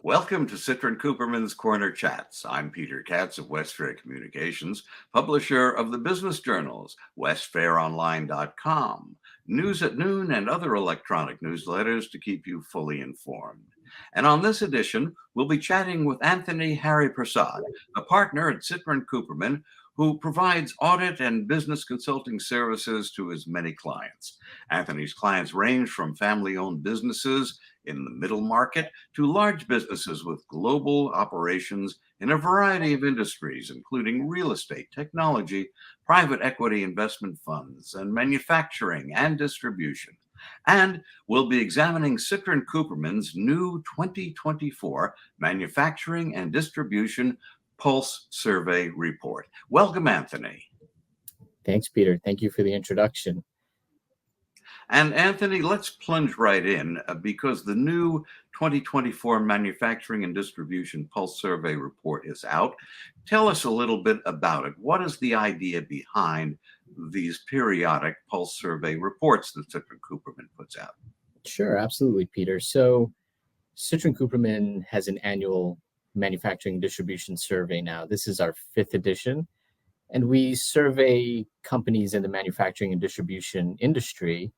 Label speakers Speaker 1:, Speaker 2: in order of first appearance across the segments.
Speaker 1: Welcome to Citrin Cooperman's Corner Chats. I'm Peter Katz of Westfair Communications, publisher of the business journals, westfaironline.com, News at Noon, and other electronic newsletters to keep you fully informed. And on this edition, we'll be chatting with Anthony Harrypersad, a partner at Citrin Cooperman, who provides audit and business consulting services to his many clients. Anthony's clients range from family-owned businesses in the middle market to large businesses with global operations in a variety of industries, including real estate, technology, private equity investment funds, and manufacturing and distribution. And we'll be examining Citrin Cooperman's new 2024 Manufacturing and Distribution Pulse Survey Report. Welcome, Anthony.
Speaker 2: Thanks, Peter. Thank you for the introduction.
Speaker 1: And Anthony, let's plunge right in because the new 2024 Manufacturing and Distribution Pulse Survey Report is out. Tell us a little bit about it. What is the idea behind these periodic Pulse Survey reports that Citrin Cooperman puts out?
Speaker 2: Sure, absolutely, Peter. So Citrin Cooperman has an annual manufacturing and distribution survey now. This is our 5th edition, and we survey companies in the manufacturing and distribution industry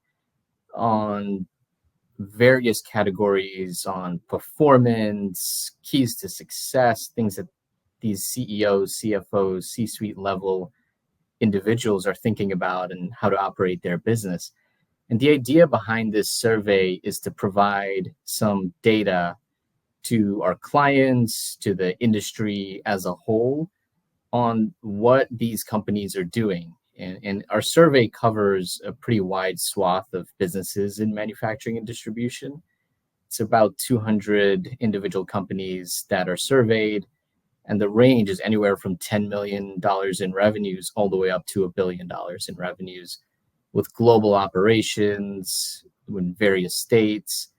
Speaker 2: on various categories on performance, keys to success, things that these CEOs, CFOs, C-suite level individuals are thinking about and how to operate their business. And the idea behind this survey is to provide some data to our clients, to the industry as a whole, on what these companies are doing. And our survey covers a pretty wide swath of businesses in manufacturing and distribution. It's about 200 individual companies that are surveyed, and the range is anywhere from $10 million in revenues all the way up to $1 billion in revenues, with global operations in various states.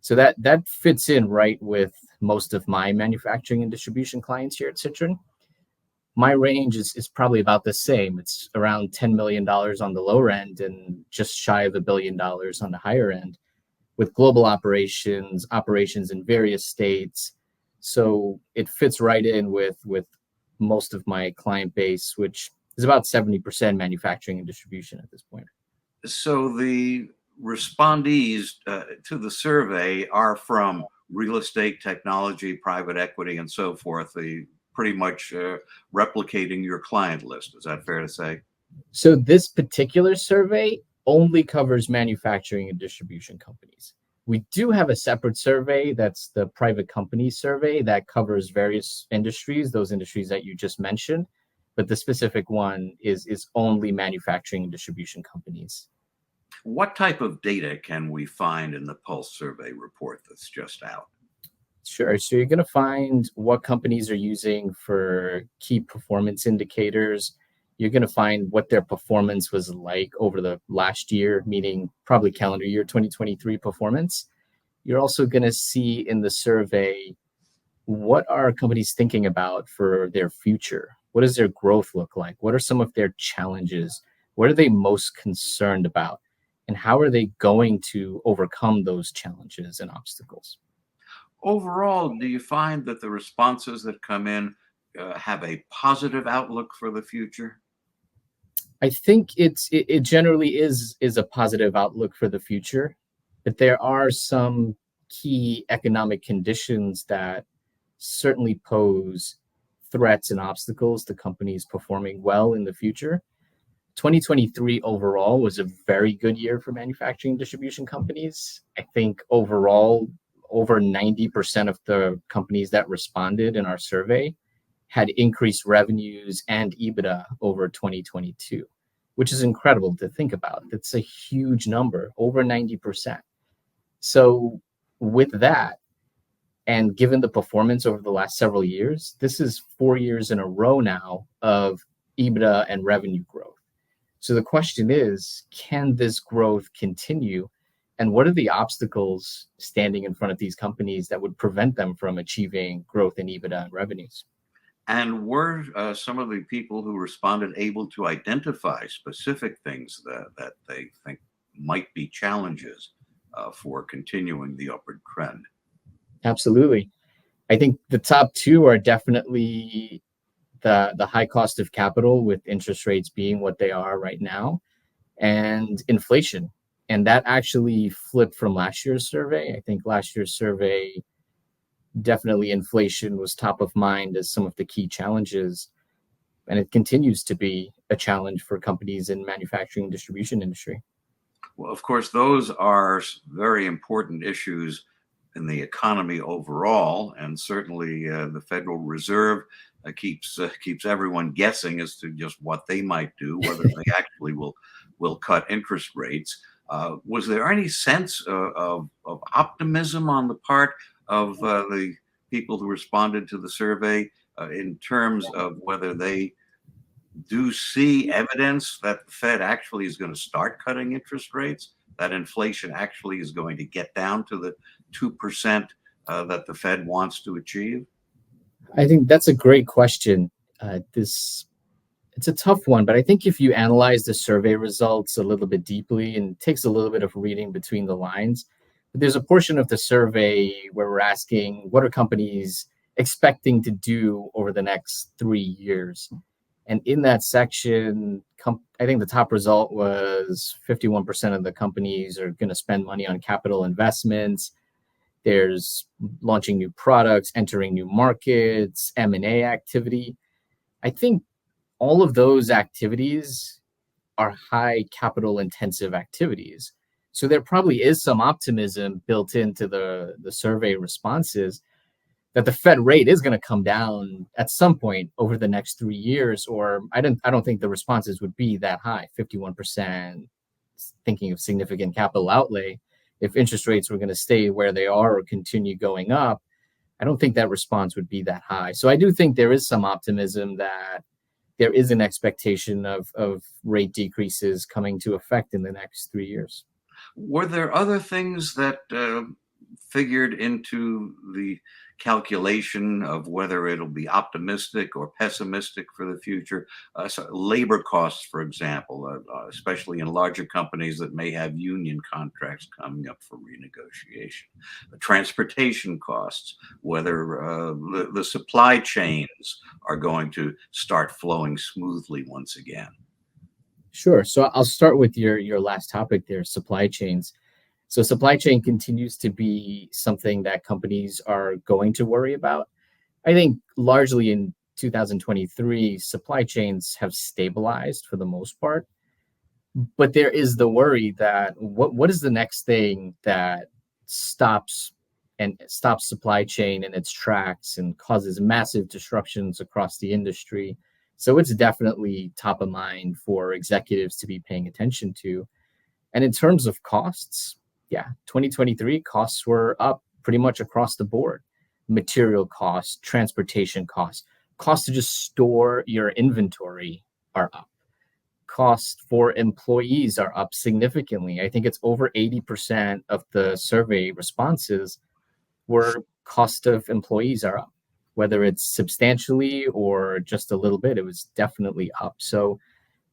Speaker 2: So that fits in right with most of my manufacturing and distribution clients here at Citrin. My range is probably about the same. It's around $10 million on the lower end and just shy of $1 billion on the higher end, with global operations in various states. So it fits right in with most of my client base, which is about 70% manufacturing and distribution at this point.
Speaker 1: So the respondees to the survey are from real estate, technology, private equity, and so forth, pretty much replicating your client list. Is that fair to say?
Speaker 2: So this particular survey only covers manufacturing and distribution companies. We do have a separate survey, that's the private company survey, that covers various industries, those industries that you just mentioned, but the specific one is only manufacturing and distribution companies.
Speaker 1: What type of data can we find in the Pulse Survey report that's just out?
Speaker 2: Sure. So you're going to find what companies are using for key performance indicators. You're going to find what their performance was like over the last year, meaning probably calendar year 2023 performance. You're also going to see in the survey, what are companies thinking about for their future? What does their growth look like? What are some of their challenges? What are they most concerned about? And how are they going to overcome those challenges and obstacles?
Speaker 1: Overall, do you find that the responses that come in have a positive outlook for the future?
Speaker 2: I think it generally is a positive outlook for the future, but there are some key economic conditions that certainly pose threats and obstacles to companies performing well in the future. 2023 overall was a very good year for manufacturing distribution companies. I think overall, over 90% of the companies that responded in our survey had increased revenues and EBITDA over 2022, which is incredible to think about. That's a huge number, over 90%. So with that, and given the performance over the last several years, this is 4 years in a row now of EBITDA and revenue growth. So the question is, can this growth continue? And what are the obstacles standing in front of these companies that would prevent them from achieving growth in EBITDA and revenues?
Speaker 1: And were some of the people who responded able to identify specific things that they think might be challenges for continuing the upward trend?
Speaker 2: Absolutely. I think the top two are definitely the high cost of capital, with interest rates being what they are right now, and inflation. And that actually flipped from last year's survey. I think last year's survey, definitely inflation was top of mind as some of the key challenges. And it continues to be a challenge for companies in manufacturing and distribution industry.
Speaker 1: Well, of course, those are very important issues in the economy overall, and certainly the Federal Reserve keeps everyone guessing as to just what they might do, whether they actually will cut interest rates. Was there any sense of optimism on the part of the people who responded to the survey in terms of whether they do see evidence that the Fed actually is going to start cutting interest rates, that inflation actually is going to get down to the 2% that the Fed wants to achieve?
Speaker 2: I think that's a great question. It's a tough one, but I think if you analyze the survey results a little bit deeply, and it takes a little bit of reading between the lines, but there's a portion of the survey where we're asking, what are companies expecting to do over the next 3 years? And in that section, I think the top result was 51% of the companies are going to spend money on capital investments. There's launching new products, entering new markets, M&A activity. I think all of those activities are high capital intensive activities. So there probably is some optimism built into the survey responses that the Fed rate is going to come down at some point over the next 3 years. Or I don't think the responses would be that high. 51% thinking of significant capital outlay. If interest rates were going to stay where they are or continue going up, I don't think that response would be that high. So I do think there is some optimism that there is an expectation of rate decreases coming to effect in the next 3 years.
Speaker 1: Were there other things that figured into the calculation of whether it'll be optimistic or pessimistic for the future? So labor costs, for example, especially in larger companies that may have union contracts coming up for renegotiation. Transportation costs, whether the supply chains are going to start flowing smoothly once again.
Speaker 2: Sure. So I'll start with your last topic there, supply chains. So supply chain continues to be something that companies are going to worry about. I think largely in 2023, supply chains have stabilized for the most part, but there is the worry that what is the next thing that stops supply chain in its tracks and causes massive disruptions across the industry. So it's definitely top of mind for executives to be paying attention to. And in terms of costs, yeah, 2023 costs were up pretty much across the board. Material costs, transportation costs, costs to just store your inventory are up. Costs for employees are up significantly. I think it's over 80% of the survey responses were cost of employees are up. Whether it's substantially or just a little bit, it was definitely up. So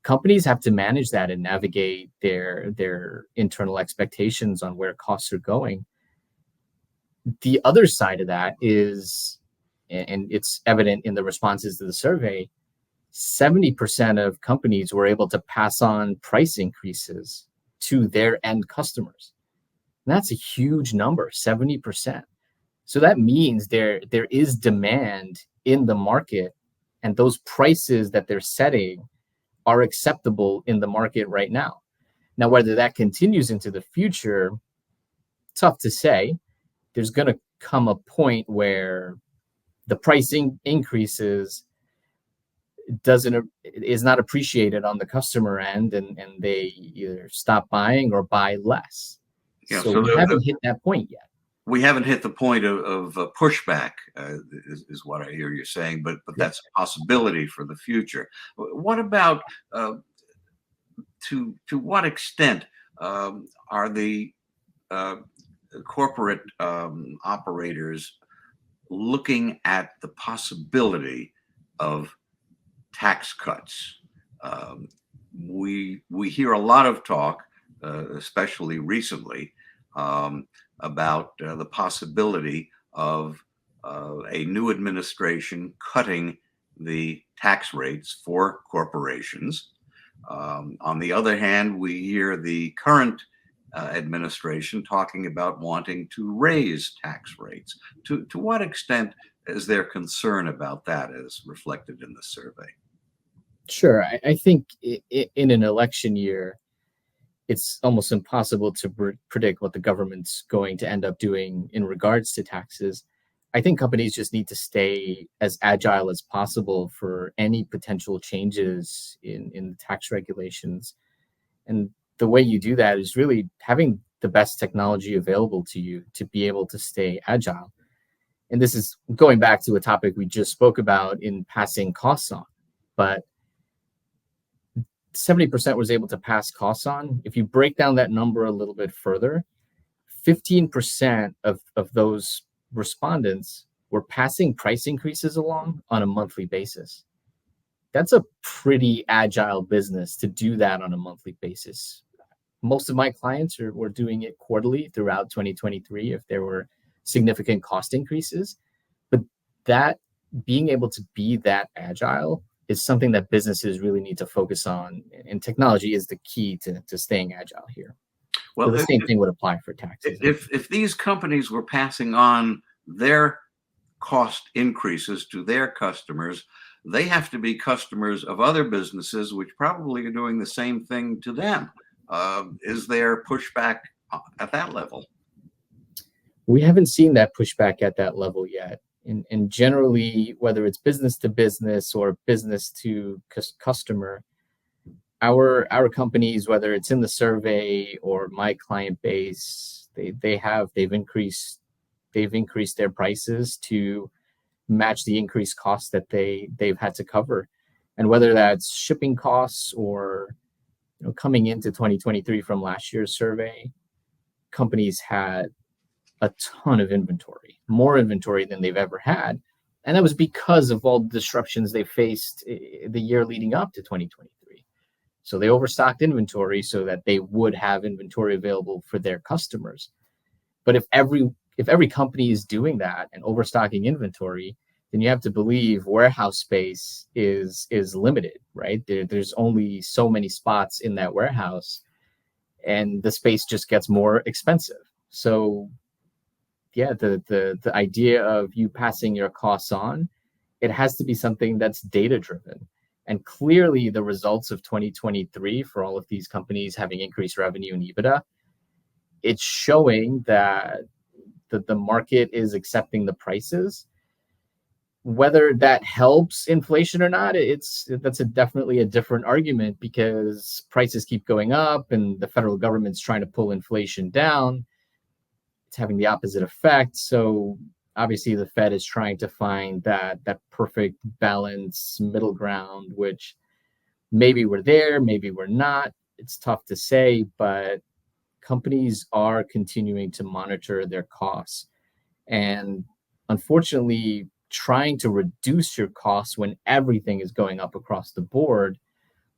Speaker 2: companies have to manage that and navigate their internal expectations on where costs are going. The other side of that is, and it's evident in the responses to the survey, 70% of companies were able to pass on price increases to their end customers. And that's a huge number, 70%. So that means there is demand in the market, and those prices that they're setting are acceptable in the market right now. Now, whether that continues into the future, tough to say. There's going to come a point where the pricing increases is not appreciated on the customer end, and they either stop buying or buy less.
Speaker 1: Yeah,
Speaker 2: so we haven't hit that point yet.
Speaker 1: We haven't hit the point of pushback, is what I hear you saying, but that's a possibility for the future. What about to what extent are the corporate operators looking at the possibility of tax cuts? We hear a lot of talk, especially recently, about the possibility of a new administration cutting the tax rates for corporations. On the other hand, we hear the current administration talking about wanting to raise tax rates. To what extent is there concern about that as reflected in the survey?
Speaker 2: Sure. I think in an election year, it's almost impossible to predict what the government's going to end up doing in regards to taxes. I think companies just need to stay as agile as possible for any potential changes in tax regulations. And the way you do that is really having the best technology available to you to be able to stay agile. And this is going back to a topic we just spoke about in passing costs on. But 70% was able to pass costs on. If you break down that number a little bit further, 15% of those respondents were passing price increases along on a monthly basis. That's a pretty agile business to do that on a monthly basis. Most of my clients were doing it quarterly throughout 2023 if there were significant cost increases. But that being able to be that agile is something that businesses really need to focus on. And technology is the key to staying agile here. So
Speaker 1: Well,
Speaker 2: the same thing would apply for taxes.
Speaker 1: if these companies were passing on their cost increases to their customers, they have to be customers of other businesses, which probably are doing the same thing to them. Is there pushback at that level?
Speaker 2: We haven't seen that pushback at that level yet. And generally, whether it's business to business or business to customer, our companies, whether it's in the survey or my client base, they've increased their prices to match the increased costs that they've had to cover. And whether that's shipping costs or coming into 2023 from last year's survey, companies had a ton of inventory, more inventory than they've ever had. And that was because of all the disruptions they faced the year leading up to 2023. So they overstocked inventory so that they would have inventory available for their customers. But if every company is doing that and overstocking inventory, then you have to believe warehouse space is limited, right? There's only so many spots in that warehouse, and the space just gets more expensive. So yeah, the idea of you passing your costs on, it has to be something that's data driven. And clearly the results of 2023 for all of these companies having increased revenue and EBITDA, it's showing that the market is accepting the prices. Whether that helps inflation or not, that's definitely a different argument, because prices keep going up and the federal government's trying to pull inflation down. It's having the opposite effect. So obviously the Fed is trying to find that perfect balance, middle ground, which maybe we're there, maybe we're not. It's tough to say, but companies are continuing to monitor their costs. And unfortunately, trying to reduce your costs when everything is going up across the board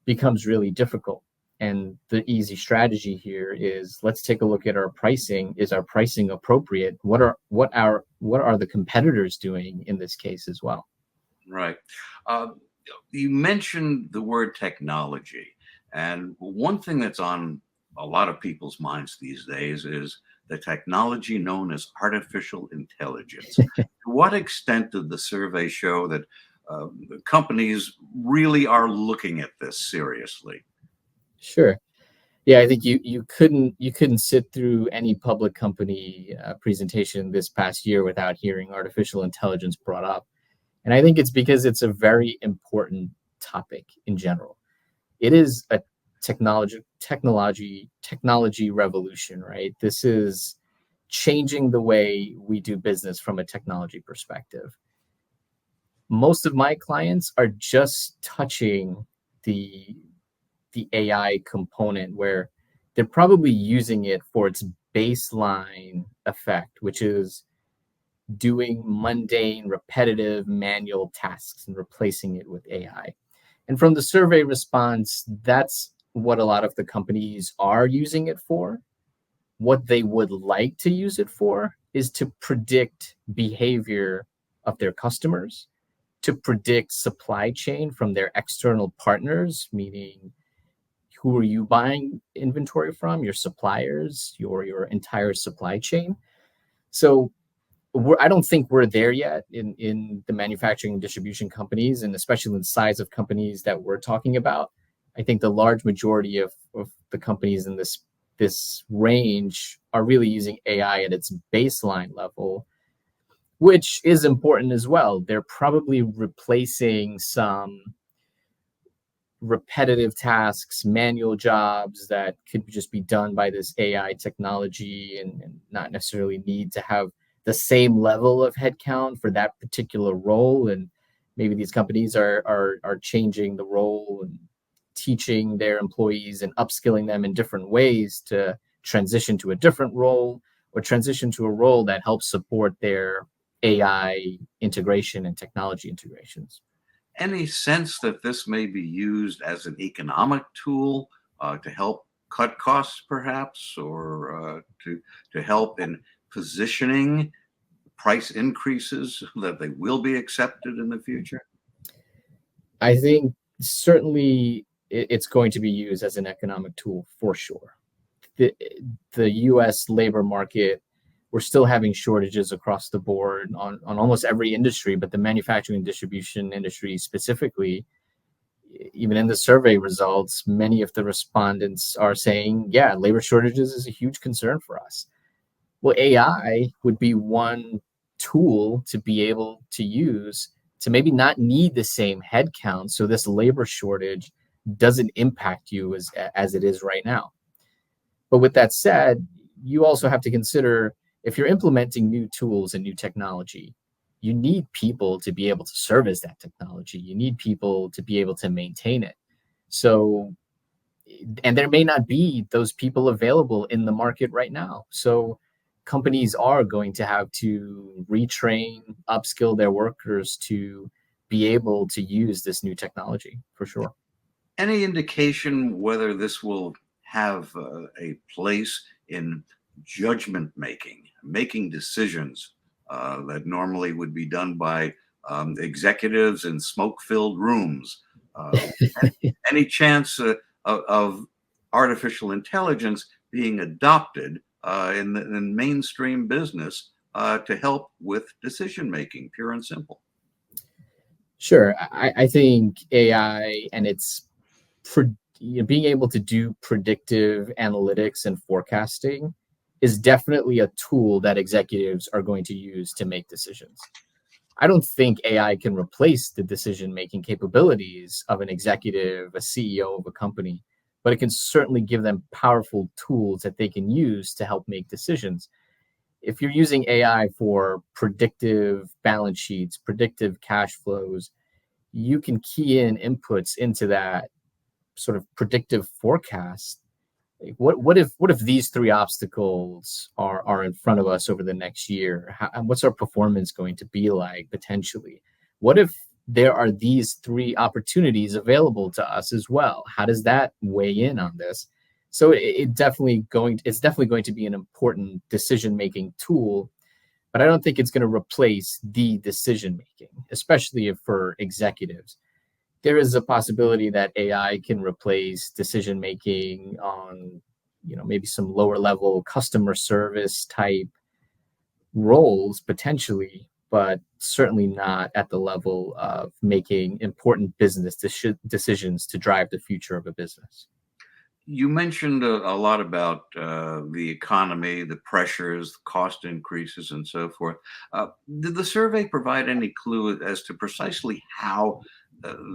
Speaker 2: becomes really difficult. And the easy strategy here is, let's take a look at our pricing. Is our pricing appropriate? What are the competitors doing in this case as well?
Speaker 1: Right. You mentioned the word technology, and one thing that's on a lot of people's minds these days is the technology known as artificial intelligence. To what extent did the survey show that companies really are looking at this seriously?
Speaker 2: Sure. Yeah, I think you couldn't sit through any public company presentation this past year without hearing artificial intelligence brought up. And I think it's because it's a very important topic in general. It is a technology revolution, right? This is changing the way we do business from a technology perspective. Most of my clients are just touching the AI component, where they're probably using it for its baseline effect, which is doing mundane, repetitive, manual tasks and replacing it with AI. And from the survey response, that's what a lot of the companies are using it for. What they would like to use it for is to predict behavior of their customers, to predict supply chain from their external partners, meaning who are you buying inventory from, your suppliers, your entire supply chain. So I don't think we're there yet in the manufacturing and distribution companies, and especially the size of companies that we're talking about. I think the large majority of the companies in this range are really using AI at its baseline level, which is important as well. They're probably replacing some repetitive tasks, manual jobs that could just be done by this AI technology and not necessarily need to have the same level of headcount for that particular role. And maybe these companies are changing the role and teaching their employees and upskilling them in different ways to transition to a different role or transition to a role that helps support their AI integration and technology integrations.
Speaker 1: Any sense that this may be used as an economic tool to help cut costs, perhaps, or to help in positioning price increases that they will be accepted in the future?
Speaker 2: I think certainly it's going to be used as an economic tool for sure. The U.S. labor market, we're still having shortages across the board on almost every industry, but the manufacturing and distribution industry specifically, even in the survey results, many of the respondents are saying, yeah, labor shortages is a huge concern for us. Well, AI would be one tool to be able to use to maybe not need the same headcount, so this labor shortage doesn't impact you as it is right now. But with that said, you also have to consider if you're implementing new tools and new technology, you need people to be able to service that technology. You need people to be able to maintain it. So, and there may not be those people available in the market right now. So companies are going to have to retrain, upskill their workers to be able to use this new technology for sure.
Speaker 1: Any indication whether this will have a place in judgment making decisions that normally would be done by executives in smoke-filled rooms? Any chance of artificial intelligence being adopted in mainstream business to help with decision making, pure and simple?
Speaker 2: Sure. I think AI and its being able to do predictive analytics and forecasting is definitely a tool that executives are going to use to make decisions. I don't think AI can replace the decision-making capabilities of an executive, a CEO of a company, but it can certainly give them powerful tools that they can use to help make decisions. If you're using AI for predictive balance sheets, predictive cash flows, you can key in inputs into that sort of predictive forecast. Like what if these three obstacles are in front of us over the next year? What's our performance going to be like potentially? What if there are these three opportunities available to us as well? How does that weigh in on this? So it's definitely going to be an important decision making tool, but I don't think it's going to replace the decision making, especially if for executives. There is a possibility that AI can replace decision making on, maybe some lower level customer service type roles potentially, but certainly not at the level of making important business decisions to drive the future of a business.
Speaker 1: You mentioned a lot about the economy, the pressures, the cost increases, and so forth. Did the survey provide any clue as to precisely how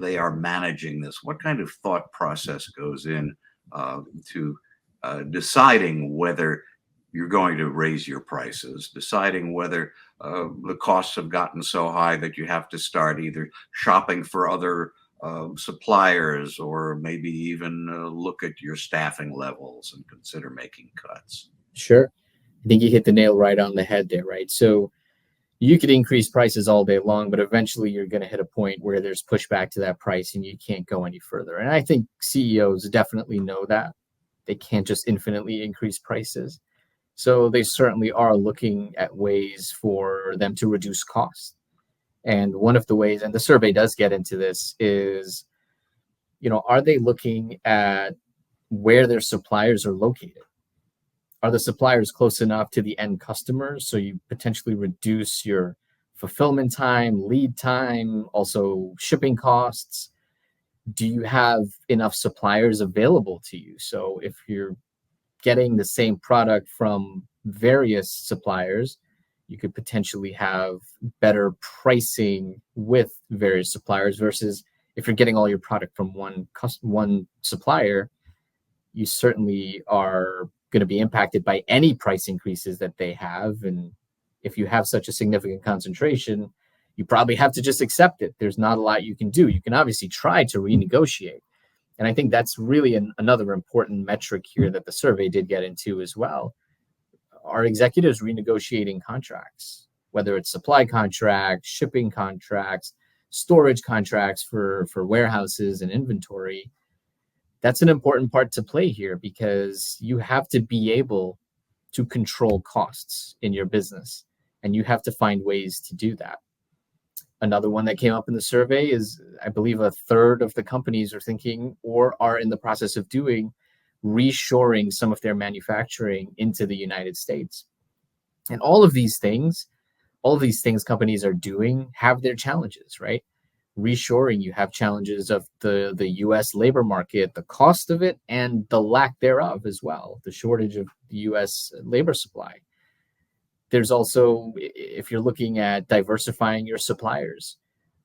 Speaker 1: they are managing this? What kind of thought process goes in to deciding whether you're going to raise your prices, deciding whether the costs have gotten so high that you have to start either shopping for other suppliers or maybe even look at your staffing levels and consider making cuts?
Speaker 2: Sure. I think you hit the nail right on the head there, right? So you could increase prices all day long, but eventually you're going to hit a point where there's pushback to that price and you can't go any further. And I think CEOs definitely know that. They can't just infinitely increase prices. So they certainly are looking at ways for them to reduce costs. And one of the ways, and the survey does get into this, is, are they looking at where their suppliers are located? Are the suppliers close enough to the end customers so you potentially reduce your fulfillment time, lead time, also shipping costs? Do you have enough suppliers available to you? So if you're getting the same product from various suppliers, you could potentially have better pricing with various suppliers versus if you're getting all your product from one supplier, you certainly are going to be impacted by any price increases that they have. And if you have such a significant concentration, you probably have to just accept it. There's not a lot you can do. You can obviously try to renegotiate. And I think that's really another important metric here that the survey did get into as well. Are executives renegotiating contracts, whether it's supply contracts, shipping contracts, storage contracts for warehouses and inventory? That's an important part to play here because you have to be able to control costs in your business, and you have to find ways to do that. Another one that came up in the survey is, I believe, a third of the companies are thinking or are in the process of doing reshoring some of their manufacturing into the United States. And all of these things companies are doing have their challenges, right? Reshoring, you have challenges of the US labor market, the cost of it, and the lack thereof as well, the shortage of the US labor supply. There's also, if you're looking at diversifying your suppliers,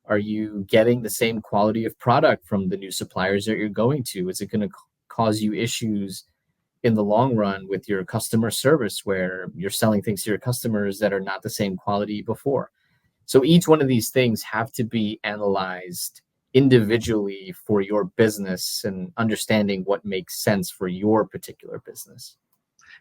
Speaker 2: are you getting the same quality of product from the new suppliers that you're going to? Is it going to cause you issues in the long run with your customer service where you're selling things to your customers that are not the same quality before? So each one of these things have to be analyzed individually for your business and understanding what makes sense for your particular business.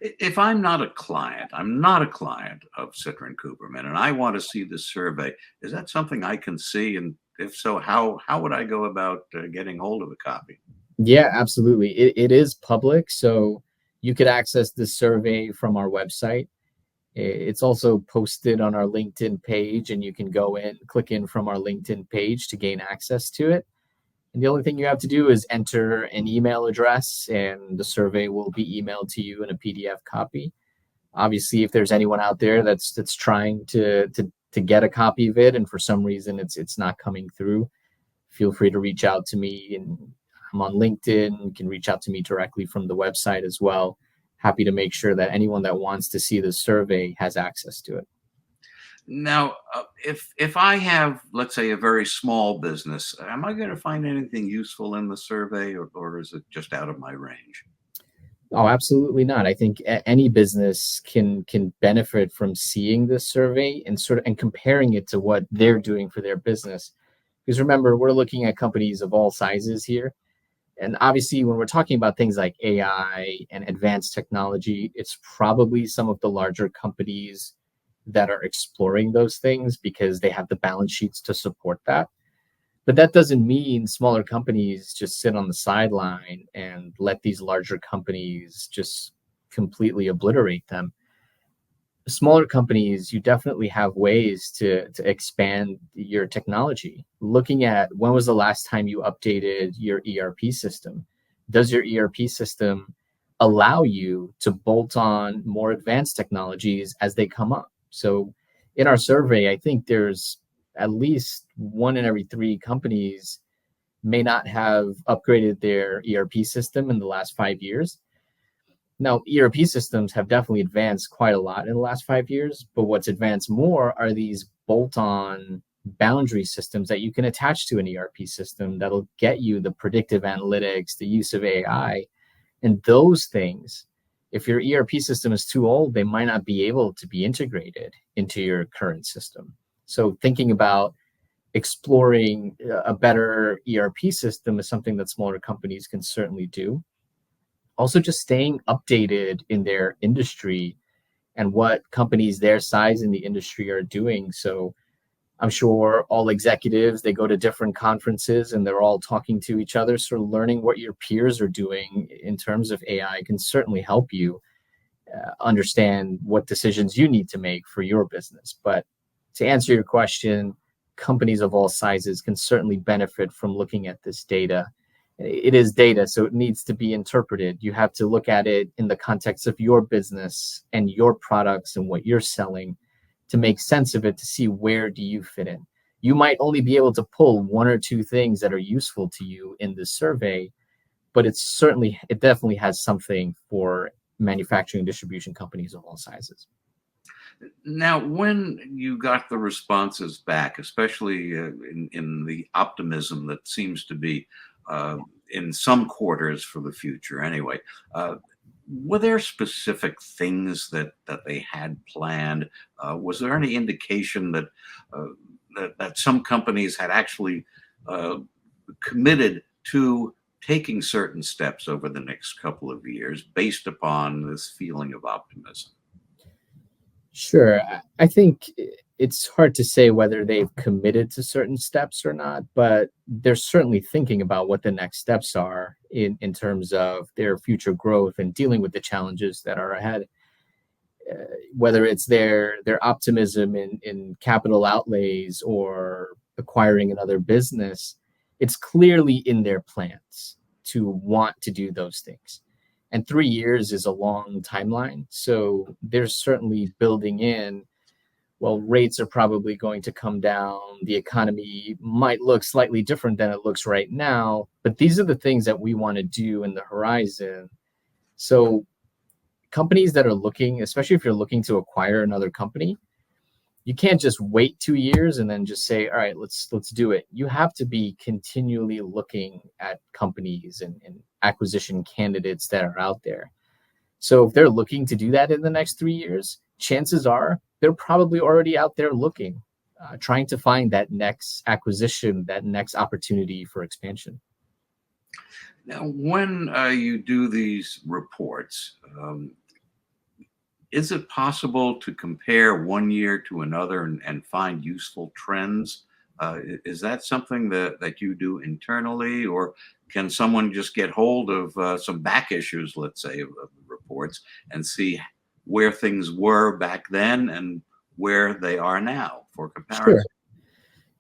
Speaker 1: If I'm not a client of Citrin Cooperman, and I want to see this survey, is that something I can see? And if so, how would I go about getting hold of a copy?
Speaker 2: Yeah, absolutely. It is public, so you could access this survey from our website. It's also posted on our LinkedIn page, and you can go in, click in from our LinkedIn page to gain access to it. And the only thing you have to do is enter an email address, and the survey will be emailed to you in a PDF copy. Obviously, if there's anyone out there that's trying to get a copy of it, and for some reason it's not coming through, feel free to reach out to me. And I'm on LinkedIn. You can reach out to me directly from the website as well. Happy to make sure that anyone that wants to see the survey has access to it.
Speaker 1: Now, if I have, let's say, a very small business, am I going to find anything useful in the survey, or is it just out of my range?
Speaker 2: Oh, absolutely not. I think any business can benefit from seeing this survey and comparing it to what they're doing for their business. Because remember, we're looking at companies of all sizes here. And obviously, when we're talking about things like AI and advanced technology, it's probably some of the larger companies that are exploring those things because they have the balance sheets to support that. But that doesn't mean smaller companies just sit on the sideline and let these larger companies just completely obliterate them. Smaller companies, you definitely have ways to expand your technology. Looking at when was the last time you updated your ERP system? Does your ERP system allow you to bolt on more advanced technologies as they come up? So in our survey, I think there's at least 1 in every 3 companies may not have upgraded their ERP system in the last 5 years. Now, ERP systems have definitely advanced quite a lot in the last 5 years, but what's advanced more are these bolt-on boundary systems that you can attach to an ERP system that'll get you the predictive analytics, the use of AI, and those things. If your ERP system is too old, they might not be able to be integrated into your current system. So thinking about exploring a better ERP system is something that smaller companies can certainly do. Also, just staying updated in their industry and what companies their size in the industry are doing. So I'm sure all executives, they go to different conferences and they're all talking to each other. So learning what your peers are doing in terms of AI can certainly help you understand what decisions you need to make for your business. But to answer your question, companies of all sizes can certainly benefit from looking at this data. It is data, so it needs to be interpreted. You have to look at it in the context of your business and your products and what you're selling to make sense of it, to see where do you fit in. You might only be able to pull one or two things that are useful to you in this survey, but it definitely has something for manufacturing and distribution companies of all sizes.
Speaker 1: Now, when you got the responses back, especially in the optimism that seems to be in some quarters for the future anyway, were there specific things that they had planned? Was there any indication that that some companies had actually committed to taking certain steps over the next couple of years based upon this feeling of optimism?
Speaker 2: Sure. I think it's hard to say whether they've committed to certain steps or not, but they're certainly thinking about what the next steps are in terms of their future growth and dealing with the challenges that are ahead. Whether it's their optimism in capital outlays or acquiring another business, it's clearly in their plans to want to do those things. And 3 years is a long timeline. So they're certainly building in, well, rates are probably going to come down. The economy might look slightly different than it looks right now, but these are the things that we want to do in the horizon. So companies that are looking, especially if you're looking to acquire another company, you can't just wait 2 years and then just say, all right, let's do it. You have to be continually looking at companies and acquisition candidates that are out there. So if they're looking to do that in the next 3 years, chances are they're probably already out there looking, trying to find that next acquisition, that next opportunity for expansion.
Speaker 1: Now, when you do these reports, is it possible to compare one year to another and find useful trends? Is that something that you do internally, or can someone just get hold of some back issues, let's say, of the reports and see where things were back then and where they are now for comparison?
Speaker 2: Sure.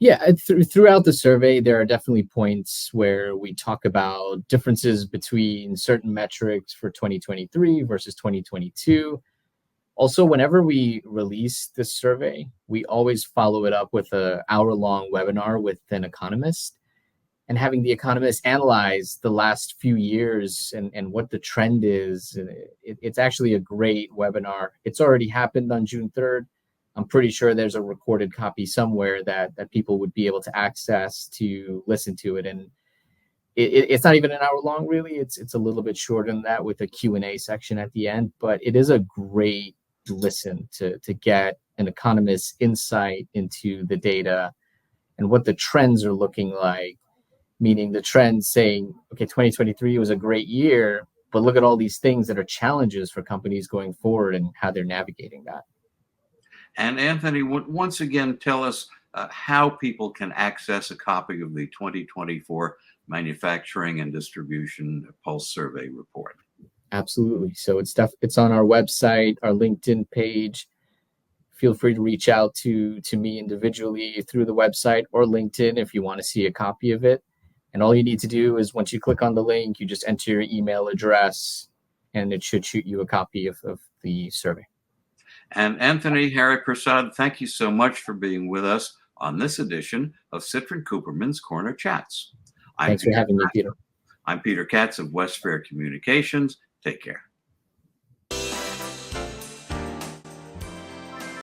Speaker 2: Yeah, throughout the survey, there are definitely points where we talk about differences between certain metrics for 2023 versus 2022. Also, whenever we release this survey, we always follow it up with an hour-long webinar with an economist, and having the economist analyze the last few years and what the trend is. It's actually a great webinar. It's already happened on June 3rd. I'm pretty sure there's a recorded copy somewhere that people would be able to access to listen to it. And it's not even an hour long, really. It's a little bit shorter than that with a Q&A section at the end, but it is a great listen to get an economist's insight into the data and what the trends are looking like, meaning the trends saying, okay, 2023 was a great year, but look at all these things that are challenges for companies going forward and how they're navigating that.
Speaker 1: And Anthony, once again, tell us how people can access a copy of the 2024 Manufacturing and Distribution Pulse Survey Report.
Speaker 2: Absolutely. So it's on our website, our LinkedIn page. Feel free to reach out to me individually through the website or LinkedIn if you want to see a copy of it. And all you need to do is once you click on the link, you just enter your email address and it should shoot you a copy of the survey.
Speaker 1: And Anthony Harrypersad, thank you so much for being with us on this edition of Citrin Cooperman's Corner Chats.
Speaker 2: Thanks for having me, Peter.
Speaker 1: I'm Peter Katz of Westfair Communications. Take care.